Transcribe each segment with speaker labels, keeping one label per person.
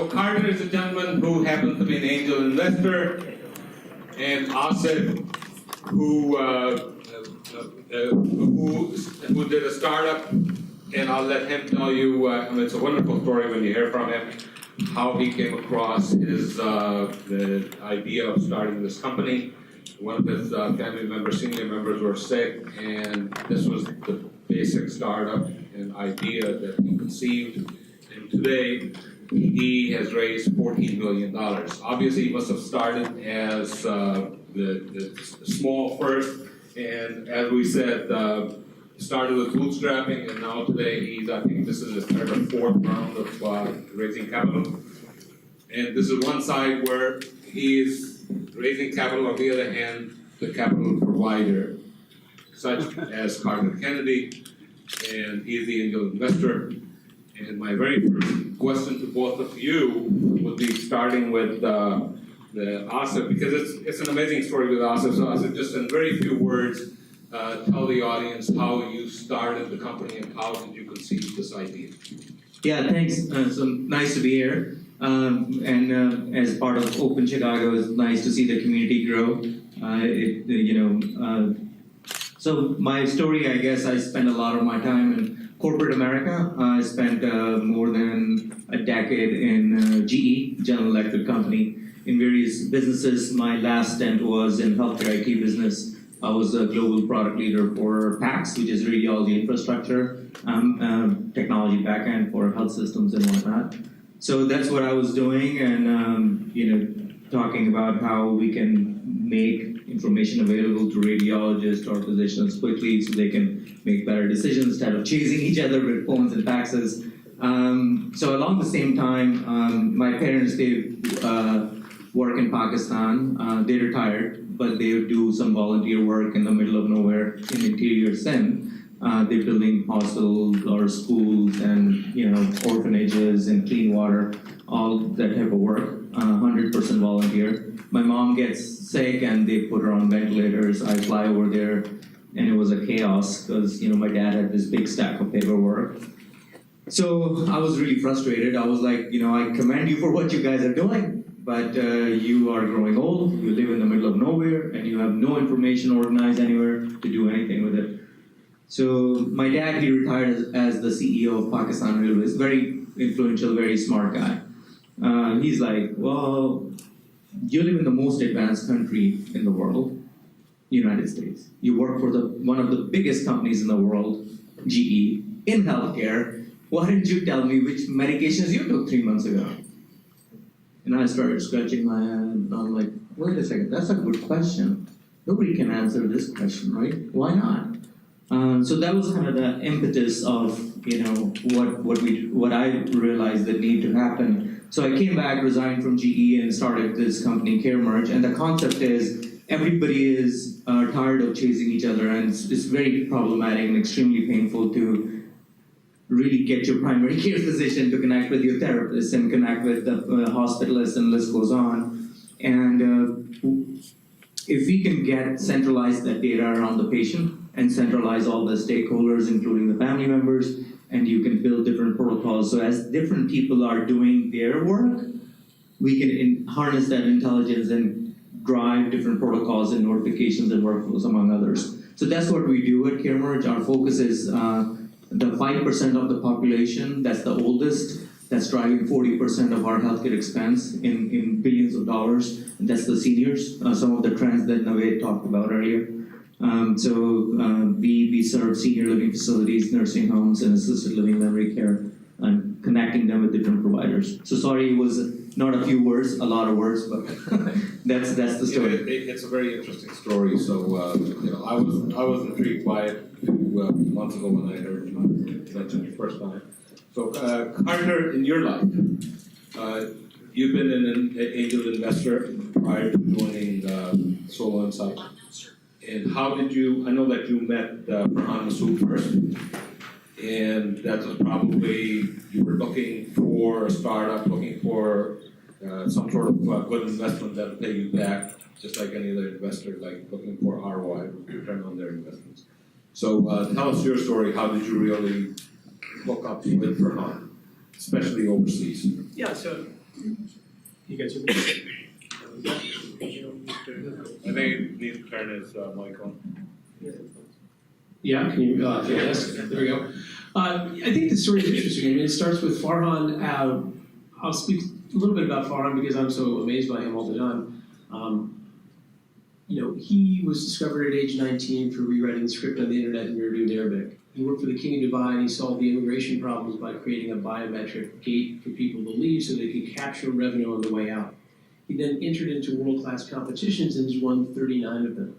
Speaker 1: So Carter is a gentleman who happens to be an angel investor, and Asif, who did a startup, and I'll let him tell you. It's a wonderful story when you hear from him how he came across his the idea of starting this company. One of his family members, senior members, were sick, and this was the basic startup and idea that he conceived. And today, he has raised $14 million. Obviously, he must have started as the small first, and as we said, started with bootstrapping, and now today I think this is his third or fourth round of raising capital. And this is one side where he is raising capital, on the other hand, the capital provider, such as Carter Kennedy, and he is the angel investor. And my very first question to both of you would be starting with the Asif, because it's an amazing story with Asif. So Asif, just in very few words, tell the audience how you started the company and how did you conceive this idea?
Speaker 2: Yeah, thanks. So nice to be here. And as part of Open Chicago, it's nice to see the community grow. So my story, I guess, I spent a lot of my time in corporate America. I spent more than a decade in GE, General Electric Company, in various businesses. My last stint was in healthcare IT business. I was a global product leader for PACS, which is radiology infrastructure, technology backend for health systems and whatnot. So that's what I was doing, and talking about how we can make information available to radiologists or physicians quickly so they can make better decisions instead of chasing each other with phones and faxes. So along the same time, my parents, they work in Pakistan. They retired, but they do some volunteer work in the middle of nowhere in interior Sindh. They're building hospitals or schools and orphanages and clean water, all that type of work. 100% volunteer. My mom gets sick and they put her on ventilators. I fly over there, and it was a chaos because my dad had this big stack of paperwork. So I was really frustrated. I was like, I commend you for what you guys are doing, but you are growing old. You live in the middle of nowhere, and you have no information organized anywhere to do anything with it. So my dad, he retired as the CEO of Pakistan Railways, very influential, very smart guy. He's like, well, you live in the most advanced country in the world, United States. You work for one of the biggest companies in the world, GE, in healthcare. Why didn't you tell me which medications you took 3 months ago? And I started scratching my head, and I'm like, wait a second, that's a good question. Nobody can answer this question, right? Why not? So that was kind of the impetus of what I realized that needed to happen. So I came back, resigned from GE, and started this company, CareMerge. And the concept is everybody is tired of chasing each other, and it's very problematic and extremely painful to really get your primary care physician to connect with your therapist and connect with the hospitalist, and the list goes on. And if we can centralize that data around the patient and centralize all the stakeholders, including the family members, and you can build different protocols. So as different people are doing their work, we can harness that intelligence and drive different protocols and notifications and workflows, among others. So that's what we do at CareMerge. Our focus is the 5% of the population that's the oldest, that's driving 40% of our healthcare expense in billions of dollars. And that's the seniors, some of the trends that Naved talked about earlier. We serve senior living facilities, nursing homes, and assisted living memory care, and connecting them with different providers. So sorry, it was not a few words, a lot of words, but that's the story.
Speaker 1: It's a very interesting story. So I was intrigued by it a few months ago when I heard you mention it the first time. So Carter, in your life, you've been an angel investor prior to joining Solo Insight. And how did you, I know that you met Farhan Masood first, and that was probably, you were looking for a startup, looking for some sort of good investment that will pay you back, just like any other investor, like looking for ROI, return on their investments. So tell us your story. How did you really hook up with Farhan, especially overseas?
Speaker 3: Yeah, so You guys hear me?
Speaker 1: I think it needs to turn his mic on.
Speaker 3: Yeah, can you, yes, there we go. I think the story is interesting. I mean, it starts with Farhan. I'll speak a little bit about Farhan because I'm so amazed by him all the time. He was discovered at age 19 for rewriting the script on the internet in Urdu and Arabic. He worked for the King of Dubai and he solved the immigration problems by creating a biometric gate for people to leave so they could capture revenue on the way out. He then entered into world-class competitions and has won 39 of them.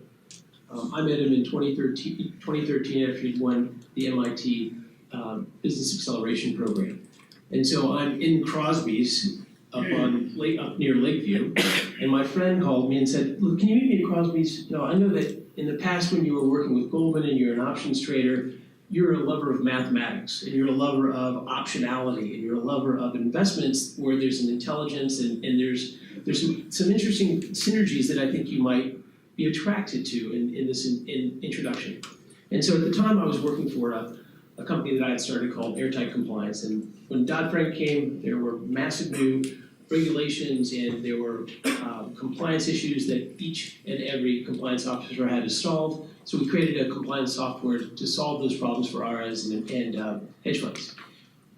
Speaker 3: I met him in 2013 after he'd won the MIT Business Acceleration Program. And so I'm in Crosby's up near Lakeview, and my friend called me and said, "Look, can you meet me at Crosby's? I know that in the past when you were working with Goldman and you're an options trader, you're a lover of mathematics, and you're a lover of optionality, and you're a lover of investments where there's an intelligence and there's some interesting synergies that I think you might be attracted to in this introduction." And so at the time I was working for a company that I had started called Airtight Compliance, and when Dodd-Frank came, there were massive new regulations and there were compliance issues that each and every compliance officer had to solve. So we created a compliance software to solve those problems for RIAs and hedge funds.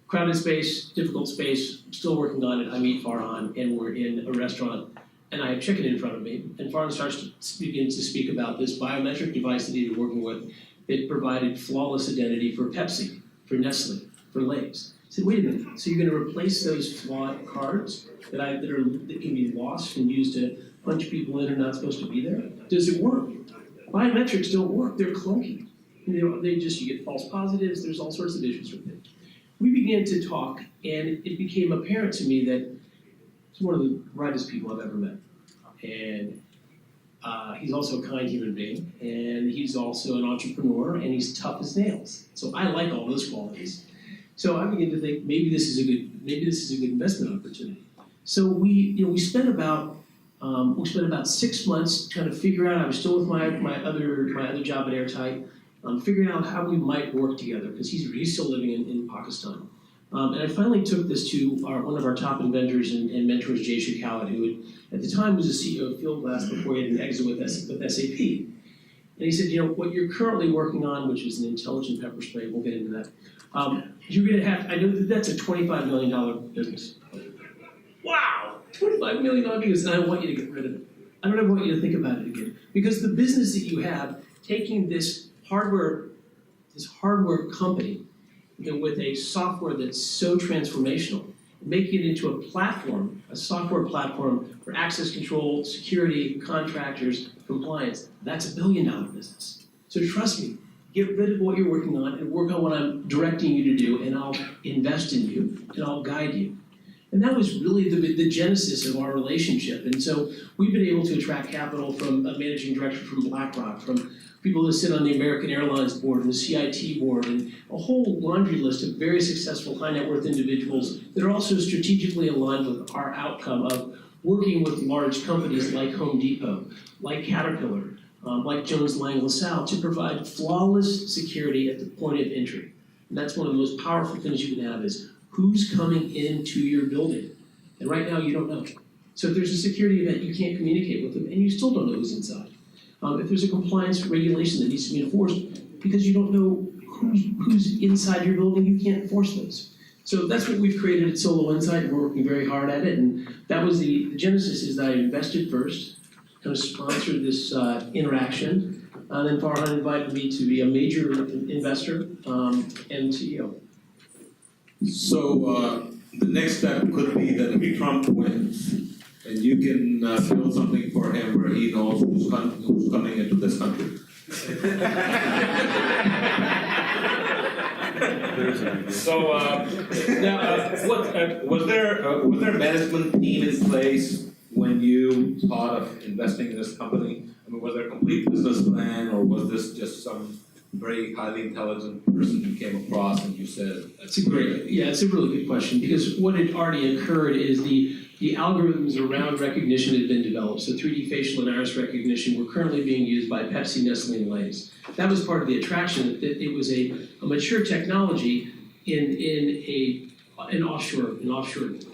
Speaker 3: Crowded space, difficult space, still working on it. I meet Farhan and we're in a restaurant and I have chicken in front of me, and Farhan begins to speak about this biometric device that he was working with that provided flawless identity for Pepsi, for Nestle, for Lay's. I said, wait a minute, so you're going to replace those flawed cards that can be lost and used to punch people in who are not supposed to be there? Does it work? Biometrics don't work, they're clunky. You get false positives, there's all sorts of issues with it. We began to talk, and it became apparent to me that he's one of the brightest people I've ever met. And he's also a kind human being, and he's also an entrepreneur, and he's tough as nails. So I like all those qualities. So I began to think maybe this is a good investment opportunity. So we spent about 6 months trying to figure out. I was still with my other job at Airtight, figuring out how we might work together because he's still living in Pakistan. And I finally took this to one of our top inventors and mentors, Jay Shekawat, who at the time was the CEO of Fieldglass before he had an exit with SAP. And he said, what you're currently working on, which is an intelligent pepper spray, we'll get into that, you're going to have, I know that's a $25 million business. Wow, $25 million business, and I want you to get rid of it. I don't ever want you to think about it again. Because the business that you have, taking this hardware company, with a software that's so transformational, making it into a platform, a software platform for access control, security, contractors, compliance, that's $1 billion business. So trust me, get rid of what you're working on and work on what I'm directing you to do, and I'll invest in you, and I'll guide you. And that was really the genesis of our relationship. And so we've been able to attract capital from a managing director from BlackRock, from people that sit on the American Airlines board and the CIT board, and a whole laundry list of very successful high net worth individuals that are also strategically aligned with our outcome of working with large companies like Home Depot, like Caterpillar, like Jones Lang LaSalle to provide flawless security at the point of entry. And that's one of the most powerful things you can have is who's coming into your building. And right now you don't know. So if there's a security event, you can't communicate with them and you still don't know who's inside. If there's a compliance regulation that needs to be enforced, because you don't know who's inside your building, you can't enforce those. So that's what we've created at Solo Insight, and we're working very hard at it. And that was the genesis is that I invested first, kind of sponsored this interaction, and then Farhan invited me to be a major investor and CEO.
Speaker 1: So the next step could be that if Trump wins, and you can build something for him where he knows who's coming into this country. So now, was there a management team in place when you thought of investing in this company? I mean, was there a complete business plan, or was this just some very highly intelligent person you came across and you said?
Speaker 3: It's a really good question, because what had already occurred is the algorithms around recognition had been developed. So 3D facial and iris recognition were currently being used by Pepsi, Nestle, and Lay's. That was part of the attraction, that it was a mature technology in an offshore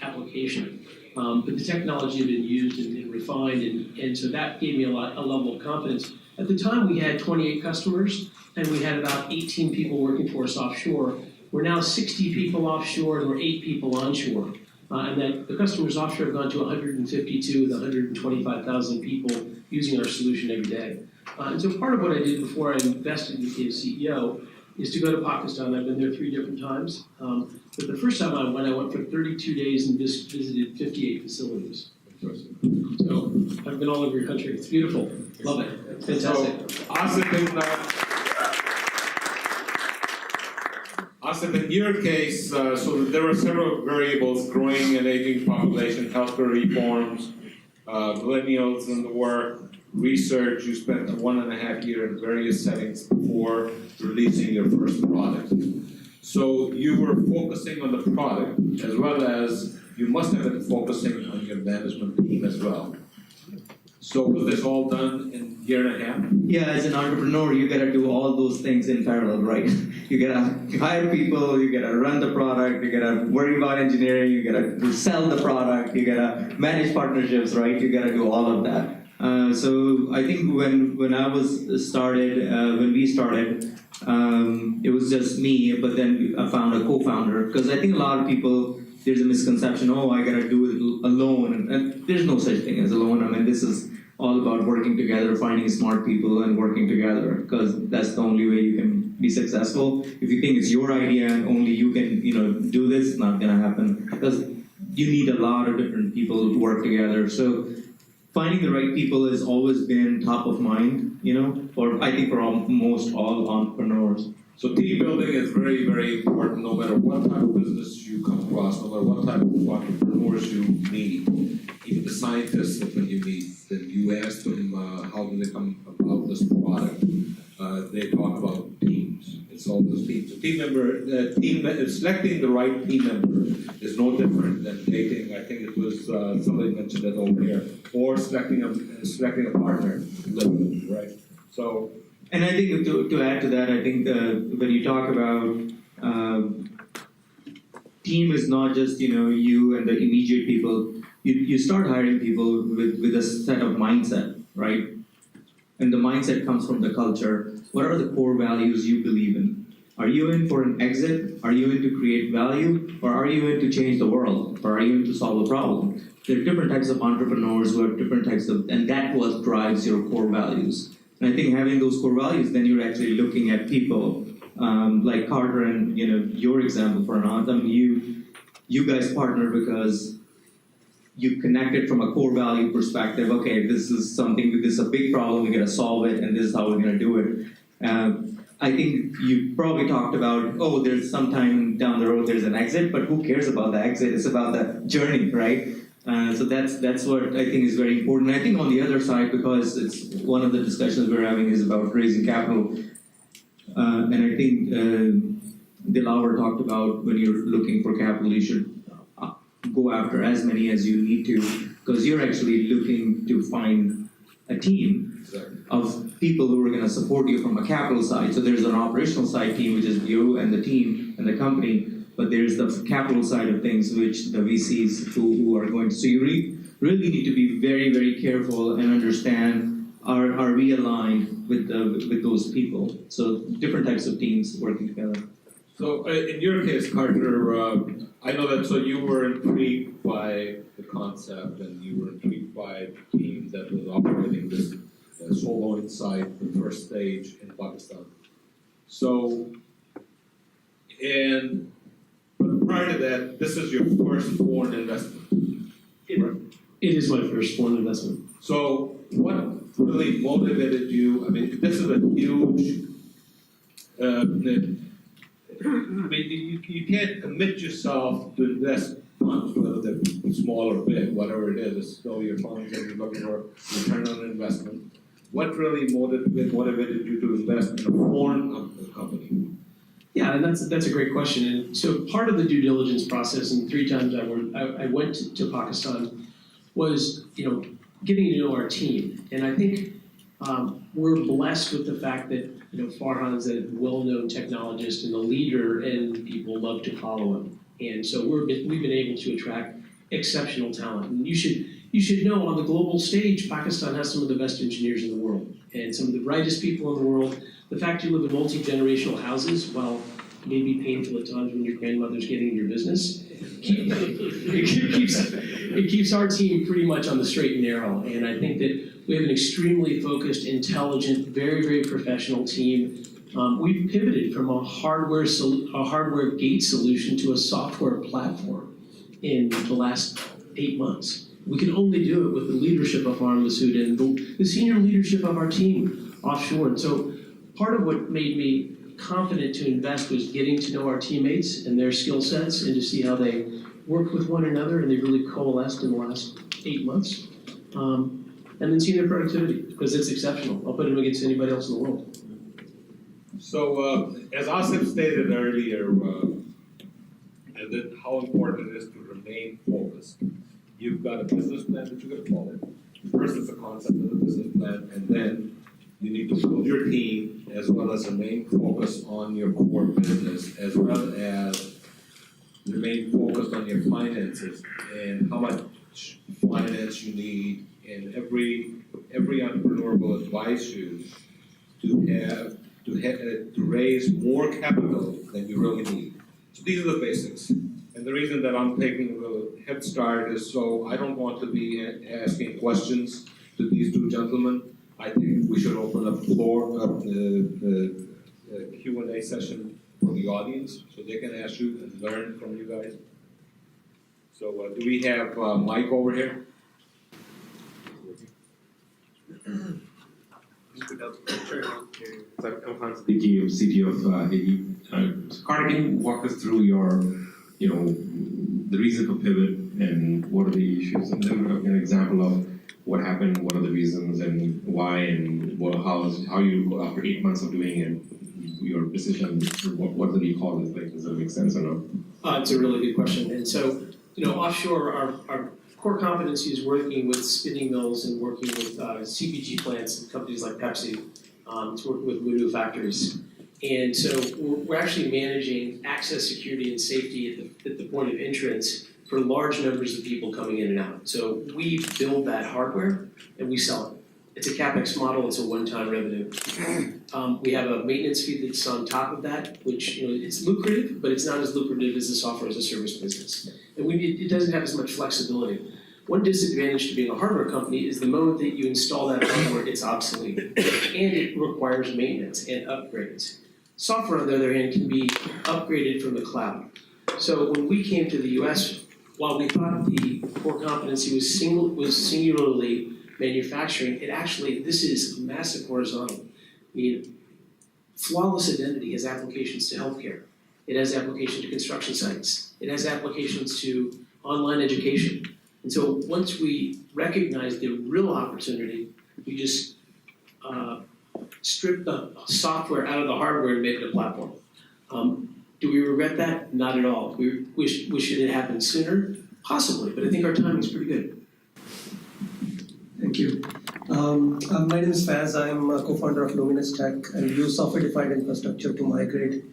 Speaker 3: application. But the technology had been used and refined, and so that gave me a level of confidence. At the time, we had 28 customers, and we had about 18 people working for us offshore. We're now 60 people offshore, and we're 8 people onshore. And that the customers offshore have gone to 152 with 125,000 people using our solution every day. And so part of what I did before I invested and became CEO is to go to Pakistan. I've been there 3 different times. But the first time I went for 32 days and just visited 58 facilities. So I've been all over your country. It's beautiful. Love it. Fantastic.
Speaker 1: So, Asif, in your case, so there were several variables: growing and aging population, healthcare reforms, millennials in the work, research. You spent 1.5 years in various settings before releasing your first product. So you were focusing on the product as well as you must have been focusing on your management team as well. So was this all done in a year and a half?
Speaker 2: Yeah, as an entrepreneur, you gotta do all those things in parallel, right? You gotta hire people, you gotta run the product, you gotta worry about engineering, you gotta sell the product, you gotta manage partnerships, right? You gotta do all of that. So I think when we started, it was just me, but then I found a co-founder, because I think a lot of people, there's a misconception, oh, I gotta do it alone, and there's no such thing as alone. I mean, this is all about working together, finding smart people and working together, because that's the only way you can be successful. If you think it's your idea and only you can, do this, it's not gonna happen, because you need a lot of different people to work together. So finding the right people has always been top of mind, I think for almost all entrepreneurs.
Speaker 1: So team building is very, very important no matter what type of business you come across, no matter what type of entrepreneurs you meet, even the scientists that when you meet, then you ask them how do they come about this product. They talk about teams. It's all those teams. So selecting the right team member is no different than dating. I think it was somebody mentioned that over here, or selecting a partner, literally, right? So.
Speaker 2: And I think to add to that, I think when you talk about team is not just you and the immediate people. You start hiring people with a set of mindset, right? And the mindset comes from the culture. What are the core values you believe in? Are you in for an exit? Are you in to create value? Or are you in to change the world? Or are you in to solve a problem? There are different types of entrepreneurs who have different types of, and that's what drives your core values. And I think having those core values, then you're actually looking at people like Carter and your example for Anantam. You guys partner because you connected from a core value perspective. Okay, this is a big problem. We got to solve it, and this is how we're going to do it. I think you probably talked about, there's sometime down the road there's an exit, but who cares about the exit? It's about the journey, right? So that's what I think is very important. I think on the other side, because it's one of the discussions we're having is about raising capital, and I think Dilawar talked about when you're looking for capital, you should go after as many as you need to, because you're actually looking to find a team of people who are going to support you from a capital side. So there's an operational side team, which is you and the team and the company. But there's the capital side of things, which the VCs who are going to. So you really need to be very, very careful and understand, are we aligned with those people? So different types of teams working together.
Speaker 1: So in your case, Carter, I know that so you were intrigued by the concept and you were intrigued by the team that was operating this solo inside the first stage in Pakistan. So, but prior to that, this is your first foreign investment.
Speaker 3: It is my first foreign investment.
Speaker 1: So what really motivated you? I mean, this is a huge, you can't commit yourself to invest funds, whether they're small or big, whatever it is. It's still your funds and you're looking for return on investment. What really motivated you to invest in a foreign company?
Speaker 3: Yeah, and that's a great question. And so part of the due diligence process, and 3 times I went to Pakistan, was getting to know our team. And I think we're blessed with the fact that Farhan's a well-known technologist and a leader, and people love to follow him. And so we've been able to attract exceptional talent. And you should know on the global stage, Pakistan has some of the best engineers in the world and some of the brightest people in the world. The fact you live in multi-generational houses, while it may be painful at times when your grandmother's getting in your business, it keeps our team pretty much on the straight and narrow. And I think that we have an extremely focused, intelligent, very, very professional team. We've pivoted from a hardware gate solution to a software platform in the last 8 months. We can only do it with the leadership of Harm Masood and the senior leadership of our team offshore. And so part of what made me confident to invest was getting to know our teammates and their skill sets and to see how they work with one another, and they really coalesced in the last 8 months. And then see their productivity, because it's exceptional. I'll put them against anybody else in the world.
Speaker 1: So, as Asif stated earlier, and that how important it is to remain focused. You've got a business plan that you're going to follow. First, it's a concept of the business plan, and then you need to build your team as well as remain focused on your core business, as well as remain focused on your finances and how much finance you need. And every entrepreneur will advise you to raise more capital than you really need. So these are the basics. And the reason that I'm taking the head start is so I don't want to be asking questions to these two gentlemen. I think we should open up the Q&A session for the audience so they can ask you and learn from you guys. So do we have Mike over here?
Speaker 4: I'm Hans Dickey, CTO of AE. Carter, can you walk us through your, the reason for pivot and what are the issues, and then an example of what happened, what are the reasons, and why, and how you, after 8 months of doing it, your decision, what did you call it? Like, does that make sense or not?
Speaker 3: It's a really good question. And so, offshore, our core competency is working with spinning mills and working with CPG plants and companies like Pepsi. It's working with voodoo factories. And so we're actually managing access, security, and safety at the point of entrance for large numbers of people coming in and out. So we build that hardware and we sell it. It's a CapEx model, it's a one-time revenue. We have a maintenance fee that's on top of that, which it's lucrative, but it's not as lucrative as the software as a service business. And it doesn't have as much flexibility. One disadvantage to being a hardware company is the moment that you install that hardware, it's obsolete. And it requires maintenance and upgrades. Software, on the other hand, can be upgraded from the cloud. So when we came to the US, while we thought the core competency was singularly manufacturing, this is massive horizontal. I mean, flawless identity has applications to healthcare. It has applications to construction sites. It has applications to online education. And so once we recognize the real opportunity, we just strip the software out of the hardware and make it a platform. Do we regret that? Not at all. We wish it had happened sooner? Possibly, but I think our timing's pretty good.
Speaker 5: Thank you. My name is Faz. I'm a co-founder of Luminous Tech and use software-defined infrastructure to migrate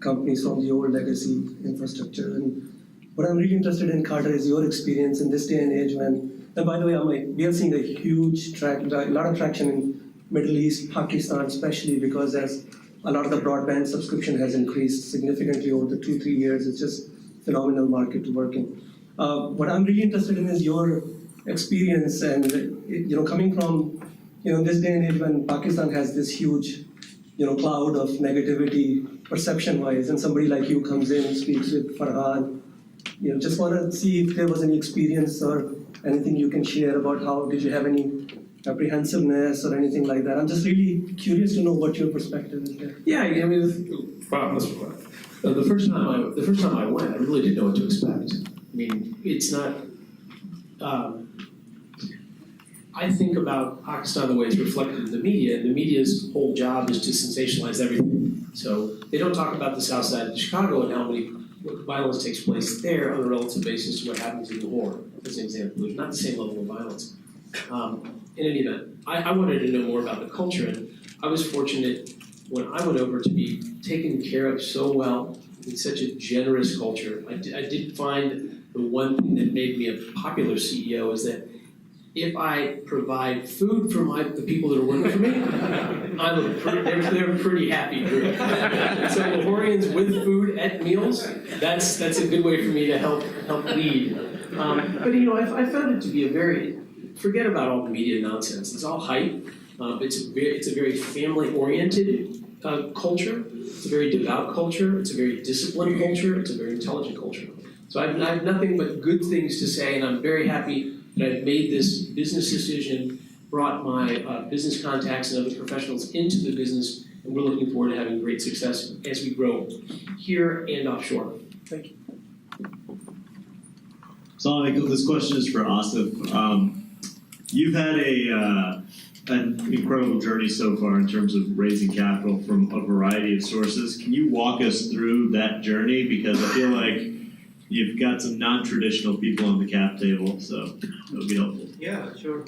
Speaker 5: companies from the old legacy infrastructure. And what I'm really interested in, Carter, is your experience in this day and age and by the way, we are seeing a lot of traction in Middle East, Pakistan especially, because as a lot of the broadband subscription has increased significantly over the 2-3 years. It's just phenomenal market to work in. What I'm really interested in is your experience and coming from this day and age when Pakistan has this huge cloud of negativity perception-wise, and somebody like you comes in and speaks with Farhan. Just want to see if there was any experience or anything you can share about how did you have any apprehensiveness or anything like that. I'm just really curious to know what your perspective is there.
Speaker 3: Yeah, I mean, the first time I went, I really didn't know what to expect. I mean, it's not. I think about Pakistan the way it's reflected in the media, and the media's whole job is to sensationalize everything. So they don't talk about the south side of Chicago and how many violence takes place there on a relative basis to what happens in Lahore, as an example. There's not the same level of violence. In any event, I wanted to know more about the culture, and I was fortunate when I went over to be taken care of so well in such a generous culture. I did find the one thing that made me a popular CEO is that if I provide food for the people that are working for me, they're a pretty happy group. So Lahorians with food at meals, that's a good way for me to help lead. But I found it to be forget about all the media nonsense. It's all hype. It's a very family-oriented culture. It's a very devout culture. It's a very disciplined culture. It's a very intelligent culture. So I have nothing but good things to say, and I'm very happy that I've made this business decision, brought my business contacts and other professionals into the business, and we're looking forward to having great success as we grow here and offshore. Thank you.
Speaker 6: So this question is for Asif. You've had an incredible journey so far in terms of raising capital from a variety of sources. Can you walk us through that journey? Because I feel like you've got some non-traditional people on the cap table, so it'll be helpful.
Speaker 2: Yeah, sure.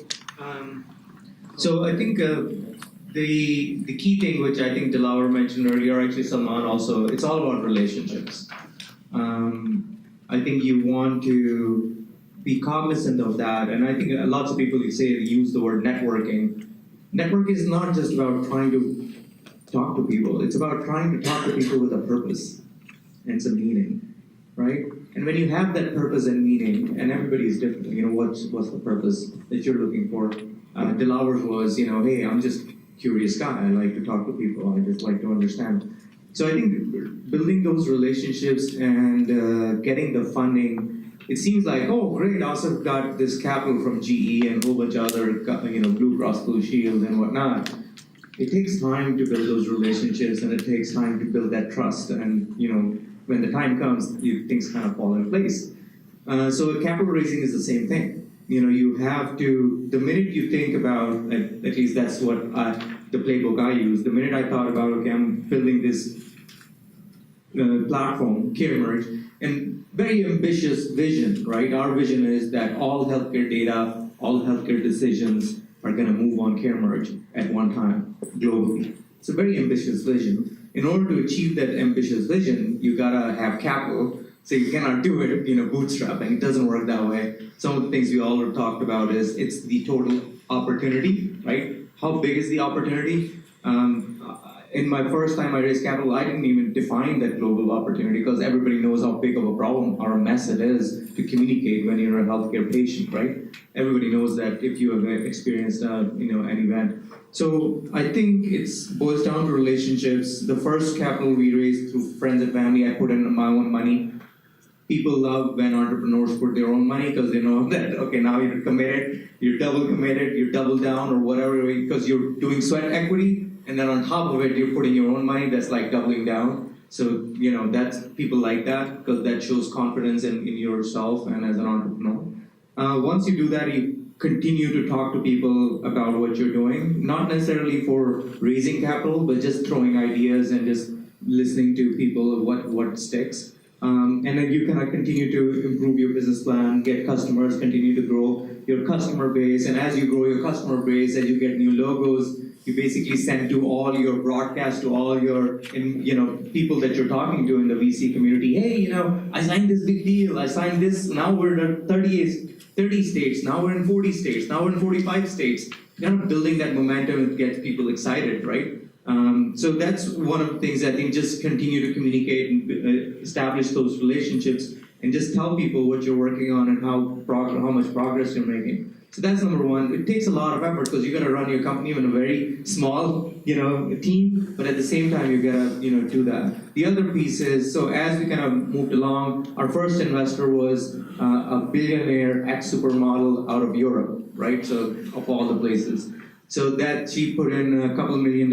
Speaker 2: So I think the key thing, which I think Dilawar mentioned earlier, actually Salman also, it's all about relationships. I think you want to be cognizant of that, and I think lots of people use the word networking. Network is not just about trying to talk to people, it's about trying to talk to people with a purpose and some meaning, right? And when you have that purpose and meaning, and everybody is different, what's the purpose that you're looking for? Dilawar's was, hey, I'm just a curious guy. I like to talk to people. I just like to understand. So I think building those relationships and getting the funding, it seems like, oh, great, Asif got this capital from GE and a whole bunch of other, Blue Cross Blue Shield and whatnot. It takes time to build those relationships, and it takes time to build that trust. And, when the time comes, things kind of fall in place. So capital raising is the same thing. You have to, the minute you think about, at least that's what the playbook I use, the minute I thought about, okay, I'm building this platform, CareMerge, and very ambitious vision, right? Our vision is that all healthcare data, all healthcare decisions are going to move on CareMerge at one time, globally. It's a very ambitious vision. In order to achieve that ambitious vision, you gotta have capital, so you cannot do it, bootstrapping. It doesn't work that way. Some of the things we all have talked about is it's the total opportunity, right? How big is the opportunity? In my first time I raised capital, I didn't even define that global opportunity because everybody knows how big of a problem or a mess it is to communicate when you're a healthcare patient, right? Everybody knows that if you have experienced, an event. So I think it boils down to relationships. The first capital we raised through friends and family, I put in my own money. People love when entrepreneurs put their own money because they know that, okay, now you're committed, you're double down or whatever, because you're doing sweat equity. And then on top of it, you're putting your own money, that's like doubling down. So, that's people like that because that shows confidence in yourself and as an entrepreneur. Once you do that, you continue to talk to people about what you're doing, not necessarily for raising capital, but just throwing ideas and just listening to people what sticks. And then you kind of continue to improve your business plan, get customers, continue to grow your customer base. And as you grow your customer base, as you get new logos, you basically send to all your broadcast to all your people that you're talking to in the VC community. Hey, I signed this big deal. I signed this. Now we're in 30 states. Now we're in 40 states. Now we're in 45 states. Building that momentum gets people excited, right? So that's one of the things. I think just continue to communicate and establish those relationships, and just tell people what you're working on and how much progress you're making. So that's number one. It takes a lot of effort because you got to run your company in a very small, team, but at the same time you got to, do that. The other piece is, so as we kind of moved along, our first investor was a billionaire ex-supermodel out of Europe, right? So of all the places. So that she put in $2 million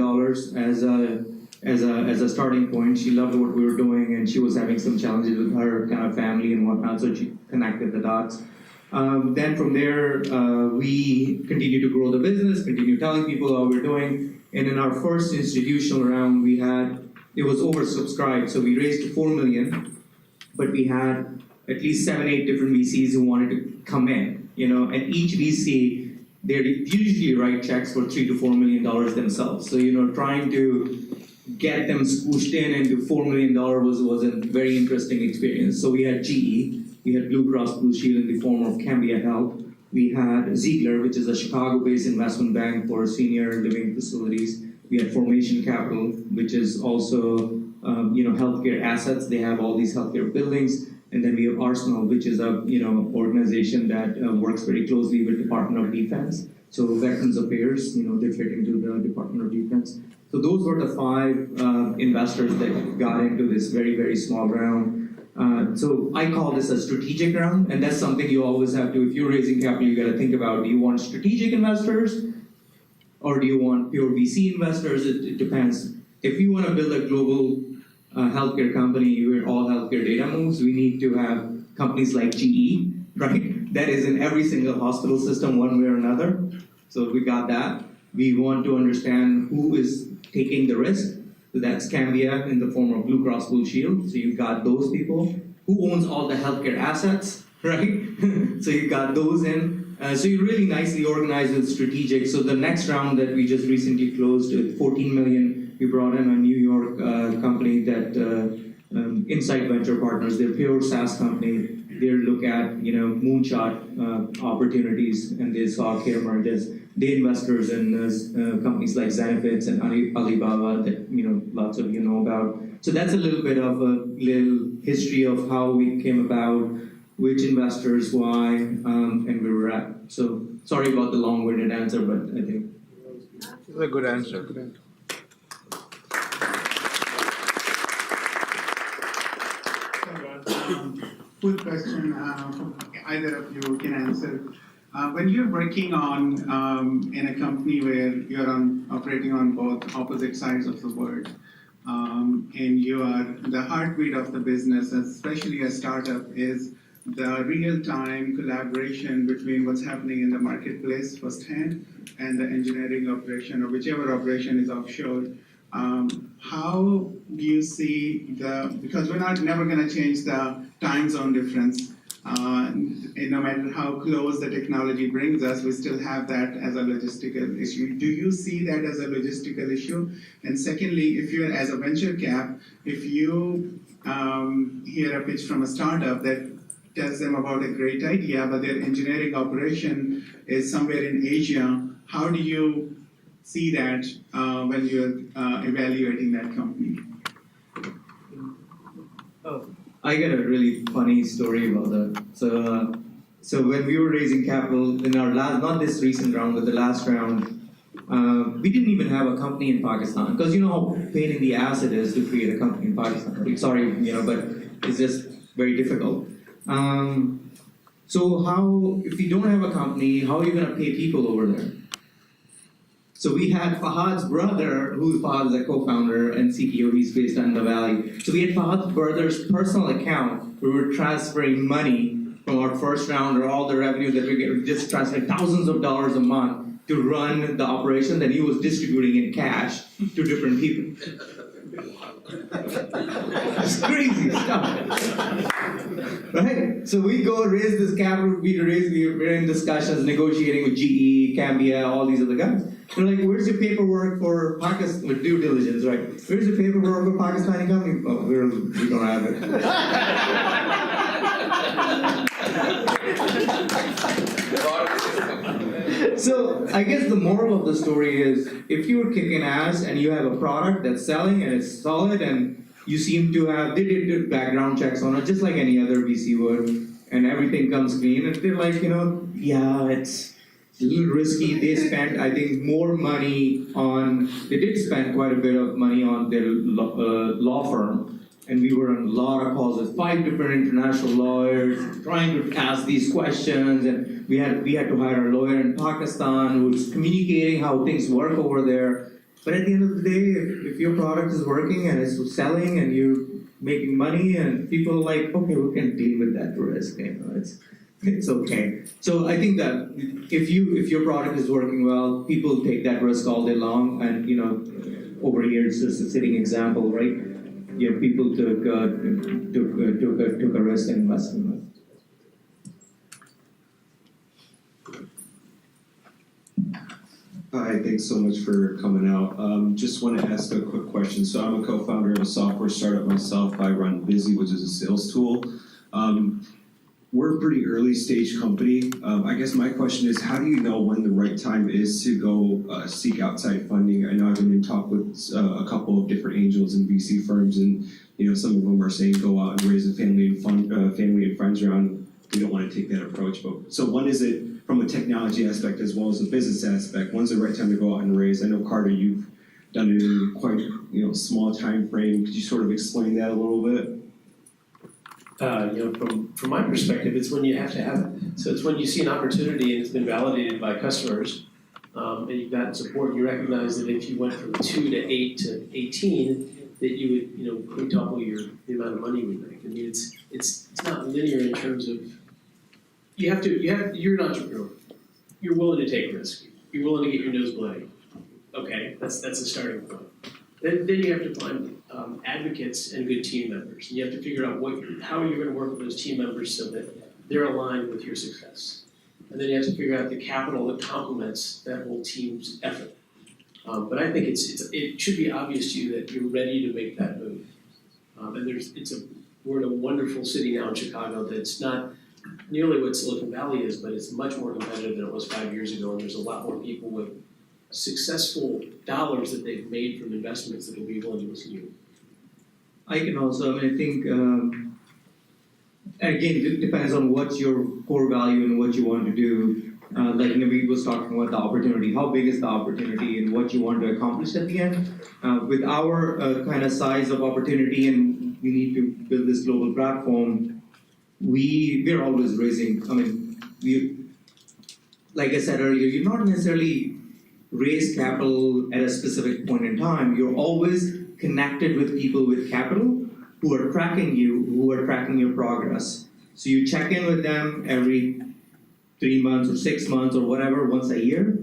Speaker 2: as a starting point. She loved what we were doing, and she was having some challenges with her kind of family and whatnot, so she connected the dots. Then from there, we continue to grow the business, continue telling people how we're doing. And in our first institutional round, it was oversubscribed. So we raised $4 million, but we had at least 7-8 different VCs who wanted to come in, and each VC, they usually write checks for $3 to $4 million themselves. So, trying to get them squished in into $4 million was a very interesting experience. So we had GE, we had Blue Cross Blue Shield in the form of Cambia Health, we had Ziegler, which is a Chicago-based investment bank for senior living facilities. We had Formation Capital, which is also healthcare assets. They have all these healthcare buildings. And then we have Arsenal, which is a organization that works very closely with Department of Defense. So Veterans Affairs, they fit into the Department of Defense. So those were the 5 investors that got into this very, very small round. So I call this a strategic round, and that's something you always have to, if you're raising capital, you got to think about, do you want strategic investors or do you want pure VC investors? It depends. If you want to build a global healthcare company where all healthcare data moves, we need to have companies like GE, right? That is in every single hospital system one way or another. So we got that. We want to understand who is taking the risk. So that's Cambia in the form of Blue Cross Blue Shield. So you've got those people. Who owns all the healthcare assets, right? So you've got those in. So you're really nicely organized with strategic. So the next round that we just recently closed with $14 million, we brought in a New York company that Insight Venture Partners. They're pure SaaS company. They look at moonshot opportunities, and they saw care mergers. They investors in companies like Zenefits and Alibaba that lots of you know about. So that's a little bit of a little history of how we came about, which investors, why, and where we're at. So sorry about the long-winded answer, but I think
Speaker 1: That's a good answer.
Speaker 7: Quick question, either of you can answer. When you're working on in a company where you're operating on both opposite sides of the world, and you are the heartbeat of the business, especially a startup, is the real-time collaboration between what's happening in the marketplace firsthand and the engineering operation, or whichever operation is offshore. How do you see because we're never going to change the time zone difference. No matter how close the technology brings us, we still have that as a logistical issue. Do you see that as a logistical issue? And secondly, if you're as a venture cap, if you hear a pitch from a startup that tells them about a great idea, but their engineering operation is somewhere in Asia, how do you see that when you're evaluating that company?
Speaker 2: I got a really funny story about that. So when we were raising capital in our last, not this recent round, but the last round, we didn't even have a company in Pakistan, because you know how pain in the ass it is to create a company in Pakistan. Right? Sorry, but it's just very difficult. So if you don't have a company, how are you going to pay people over there? So we had Fahad's brother, Fahad is a co-founder and CTO, he's based in the Valley. So we had Fahad's brother's personal account. We were transferring money from our first round, or all the revenue that we get, we just transferred thousands of dollars a month to run the operation that he was distributing in cash to different people. It's crazy stuff. Right? So we go raise this capital, we're in discussions, negotiating with GE, Cambia, all these other guys. They're like, where's your paperwork for Pakistan, with due diligence, right? Where's your paperwork for Pakistani company? Oh, we don't have it. So I guess the moral of the story is, if you're kicking ass and you have a product that's selling and it's solid and you seem to have, they did background checks on it just like any other VC would, and everything comes clean, and they're like, yeah, it's a little risky. They spent, I think, more money on, they did spend quite a bit of money on their law firm, and we were on a lot of calls with 5 different international lawyers trying to ask these questions, and we had to hire a lawyer in Pakistan who's communicating how things work over there. But at the end of the day, if your product is working and it's selling and you're making money, and people are like, okay, we can deal with that risk, it's okay. So I think that if your product is working well, people take that risk all day long, and over here it's just a sitting example, right? People took a risk and invested in it.
Speaker 8: Hi, thanks so much for coming out. Just want to ask a quick question. So I'm a co-founder of a software startup myself. I run Busy, which is a sales tool. We're a pretty early stage company. I guess my question is, how do you know when the right time is to go seek outside funding? I know I've been in talk with a couple of different angels and VC firms, and some of them are saying go out and raise a family and friends round. We don't want to take that approach. But so when is it, from a technology aspect as well as a business aspect, when's the right time to go out and raise? I know, Carter, you've done it in quite small time frame. Could you sort of explain that a little bit?
Speaker 3: From my perspective, it's when you have to have it. So it's when you see an opportunity and it's been validated by customers, and you've gotten support, and you recognize that if you went from 2 to 8 to 18, that you would quintuple the amount of money you would make. I mean, it's not linear in terms of you're an entrepreneur. You're willing to take risk. You're willing to get your nose bloody. Okay, that's the starting point. Then you have to find advocates and good team members. And you have to figure out how you're going to work with those team members so that they're aligned with your success. And then you have to figure out the capital that complements that whole team's effort. But I think it should be obvious to you that you're ready to make that move. We're in a wonderful city now in Chicago that's not nearly what Silicon Valley is, but it's much more competitive than it was 5 years ago, and there's a lot more people with successful dollars that they've made from investments that will be willing to listen to you.
Speaker 2: I can also, I think, again, it depends on what's your core value and what you want to do. Like Naveed was talking about the opportunity, how big is the opportunity and what you want to accomplish at the end. With our kind of size of opportunity, and we need to build this global platform, we're always raising, like I said earlier, you're not necessarily raise capital at a specific point in time. You're always connected with people with capital who are tracking you, who are tracking your progress. So you check in with them every 3 months or 6 months or whatever, once a year,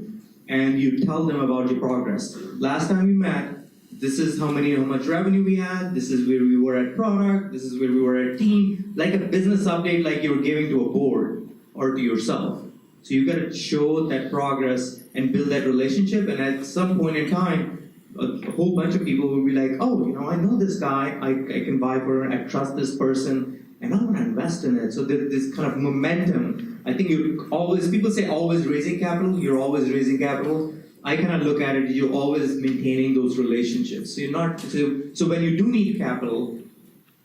Speaker 2: and you tell them about your progress. Last time we met, this is how much revenue we had, this is where we were at product, this is where we were at team, like a business update like you're giving to a board or to yourself. So you got to show that progress and build that relationship, and at some point in time, a whole bunch of people will be like, oh, I know this guy, I can buy for it, I trust this person, and I want to invest in it. So there's this kind of momentum. I think people say always raising capital, you're always raising capital. I kind of look at it, you're always maintaining those relationships. So when you do need capital,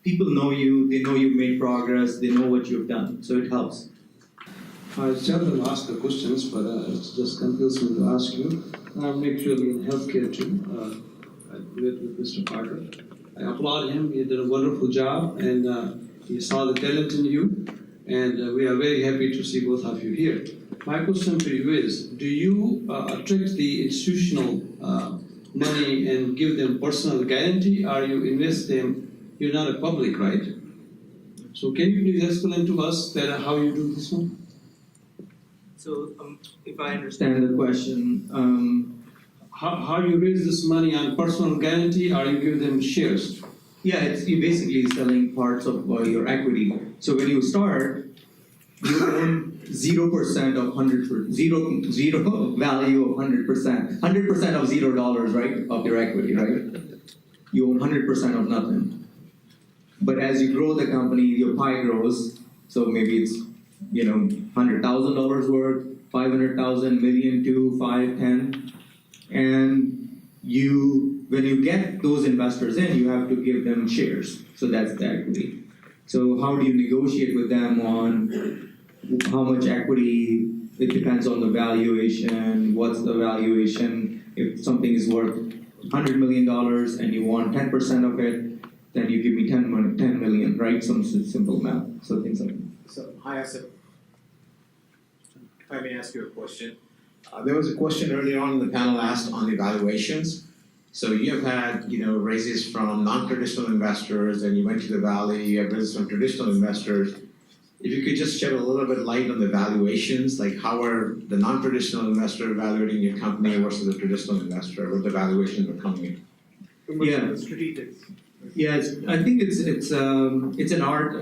Speaker 2: people know you, they know you've made progress, they know what you've done, so it helps.
Speaker 9: I seldom ask the questions, but it just compels me to ask you. I'm actually in healthcare too. I with Mr. Carter. I applaud him. He did a wonderful job, and he saw the talent in you. And we are very happy to see both of you here. My question for you is: do you attract the institutional money and give them personal guarantee, or you invest them? You're not a public, right? So can you please explain to us that how you do this one?
Speaker 2: So if I understand the question,
Speaker 9: how you raise this money on personal guarantee, or you give them shares?
Speaker 2: yeah, you're basically selling parts of your equity. So when you start, you own 0% of 100%, zero value of 100%, 100% of $0, right, of your equity, right? You own 100% of nothing. But as you grow the company, your pie grows. So maybe it's $100,000 worth, 500,000, million, 2, 5, 10, and when you get those investors in, you have to give them shares. So that's the equity. So how do you negotiate with them on how much equity? It depends on the valuation. What's the valuation? If something is worth $100 million and you want 10% of it, then you give me 10 million, right? Some simple math. So things like that.
Speaker 10: So, hi Asif. If I may ask you a question. There was a question earlier on in the panel asked on evaluations. So you have had, raises from non-traditional investors, and you went to the Valley, you have raises from traditional investors. If you could just shed a little bit light on the valuations, like how are the non-traditional investor evaluating your company versus the traditional investor, what the valuations are coming in?
Speaker 2: Yeah. Yes, I think it's an art.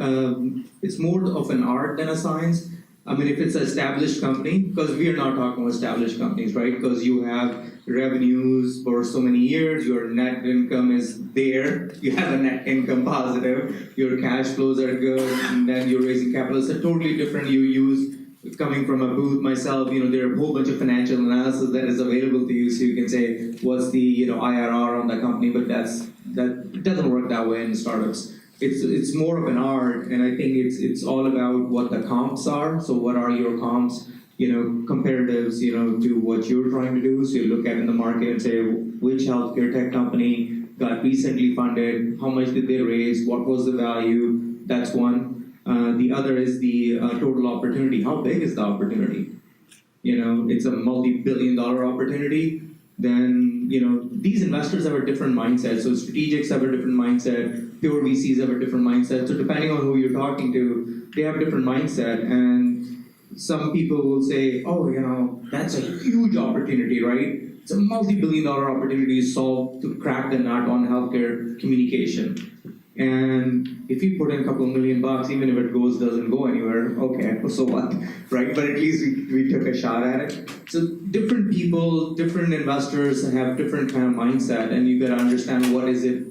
Speaker 2: It's more of an art than a science. I mean, if it's an established company, because we are not talking about established companies, right? Because you have revenues for so many years, your net income is there, you have a net income positive, your cash flows are good, and then you're raising capital. It's a totally different you use. Coming from a booth myself, there are a whole bunch of financial analysis that is available to you, so you can say what's the IRR on the company, but it doesn't work that way in startups. It's more of an art, and I think it's all about what the comps are. So what are your comps, comparatives, to what you're trying to do. So you look at in the market and say which healthcare tech company got recently funded, how much did they raise, what was the value. That's one. The other is the total opportunity. How big is the opportunity? It's a multi-billion-dollar opportunity. Then these investors have a different mindset. So strategics have a different mindset. Pure VCs have a different mindset. So depending on who you're talking to, they have a different mindset. And some people will say, oh, that's a huge opportunity, right? It's a multi-billion-dollar opportunity to crack the nut on healthcare communication. And if you put in a couple of $1 million, even if it doesn't go anywhere, okay, so what, right? But at least we took a shot at it. So different people, different investors have different kind of mindset, and you got to understand what is it,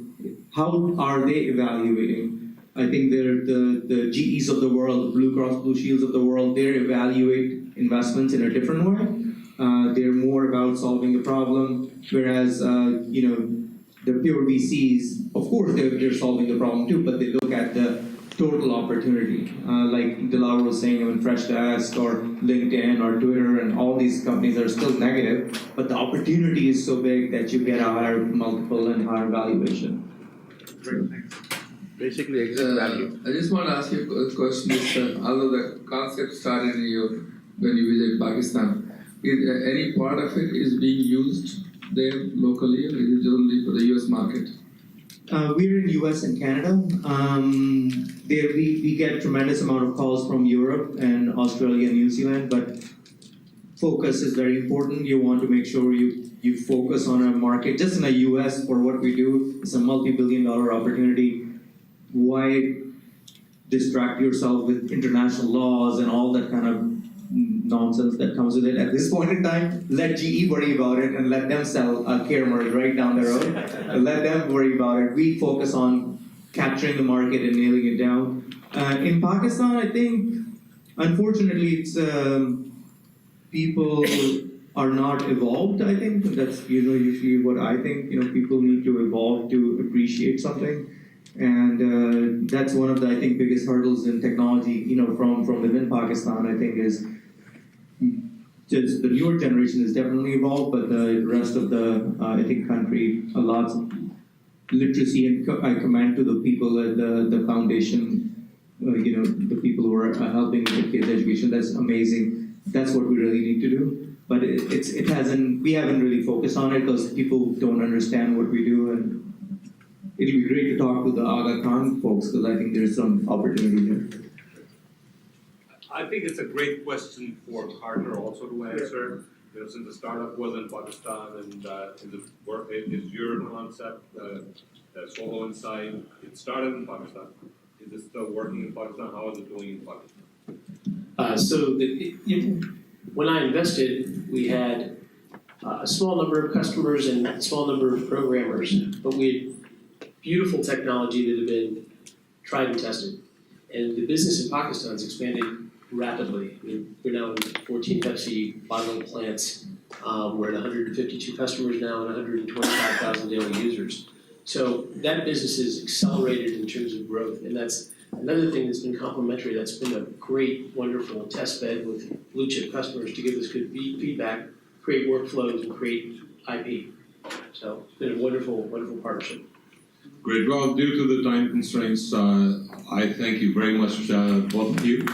Speaker 2: how are they evaluating? I think they're the GEs of the world, the Blue Cross Blue Shields of the world, they evaluate investments in a different way. They're more about solving the problem, whereas the pure VCs, of course, they're solving the problem too, but they look at the total opportunity. Like Dilar was saying, Freshdesk or LinkedIn or Twitter and all these companies are still negative, but the opportunity is so big that you get a higher multiple and higher valuation.
Speaker 7: Great, thanks.
Speaker 11: Basically, exit value. I just want to ask you a question. Although the concept started when you visit Pakistan, any part of it is being used there locally, or is it only for the US market?
Speaker 2: We're in US and Canada. We get tremendous amount of calls from Europe and Australia and New Zealand, but focus is very important. You want to make sure you focus on a market. Just in the US, for what we do, it's a multi-billion-dollar opportunity. Why distract yourself with international laws and all that kind of nonsense that comes with it? At this point in time, let GE worry about it and let them sell a care merge right down the road. Let them worry about it. We focus on capturing the market and nailing it down. In Pakistan, I think, unfortunately, it's people are not evolved. I think that's usually what I think. People need to evolve to appreciate something. And that's one of the, I think, biggest hurdles in technology, from within Pakistan, I think, is just the newer generation is definitely evolved, but the rest of the, I think, country, a lot of literacy, and I commend to the people at the foundation, the people who are helping with kids' education. That's amazing. That's what we really need to do. But we haven't really focused on it because people don't understand what we do, and it'll be great to talk to the Aga Khan folks because I think there's some opportunity there.
Speaker 1: I think it's a great question for Carter also to answer. Since the startup was in Pakistan and is your concept, Solo Inside, it started in Pakistan. Is it still working in Pakistan? How is it doing in Pakistan?
Speaker 3: When I invested, we had a small number of customers and a small number of programmers, but we had beautiful technology that had been tried and tested. And the business in Pakistan has expanded rapidly. We're now in 14 Pepsi bottling plants. We're at 152 customers now and 125,000 daily users. So that business is accelerated in terms of growth, and that's another thing that's been complementary. That's been a great, wonderful test bed with blue chip customers to give us good feedback, create workflows, and create IP. So it's been a wonderful, wonderful partnership.
Speaker 1: Great. Well, due to the time constraints, I thank you very much, both of you.